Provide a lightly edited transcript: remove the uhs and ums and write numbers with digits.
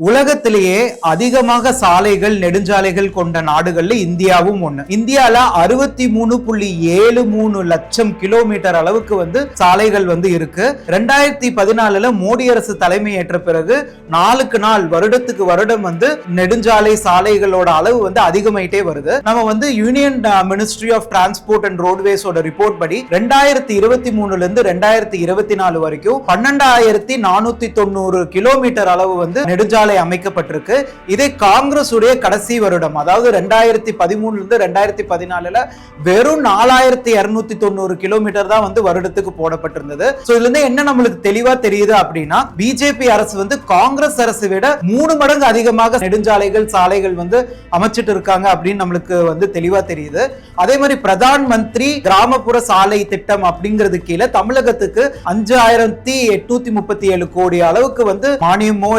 உலகத்திலேயே அதிகமாக சாலைகள் நெடுஞ்சாலைகள் கொண்ட நாடுகள்ல இந்தியாவும் ஒண்ணு. இந்தியால 63.73 லட்சம் கிலோமீட்டர் அளவுக்கு சாலைகள் இருக்கு. 2014 மோடி அரசு தலைமை ஏற்ற பிறகு நாளுக்கு நாள் வருடத்துக்கு வருடம் நெடுஞ்சாலை சாலைகளோட அளவு அதிகமாயிட்டே வருது. நம்ம union ministry of transport and ரோட்வேஸோட ரிப்போர்ட் படி 2023 இருந்து 2024 வரைக்கும் 12,490 கிலோமீட்டர் அளவு நெடுஞ்சாலை அமைக்கப்பட்டிருக்கு. இதே காங்கிரஸ் உடைய கடைசி வருடம், அதாவது 2013 இருந்து 2014 வெறும் 4,290 கிலோமீட்டர் தான் வருடத்துக்கு போடப்பட்டிருந்தது. இதுல இருந்து என்ன நம்மளுக்கு தெளிவா தெரியுது அப்படின்னா, பிஜேபி அரசு காங்கிரஸ் அரசு விட 3 மடங்கு அதிகமாக நெடுஞ்சாலைகள் சாலைகள் அமைச்சிட்டு இருக்காங்க அப்படின்னு நம்மளுக்கு தெளிவா தெரியுது. அதே மாதிரி பிரதான் மந்திரி கிராமப்புற சாலை திட்டம் அப்படிங்கிறது கீழே தமிழகத்துக்கு 5,837 கோடி அளவுக்கு மானியமோ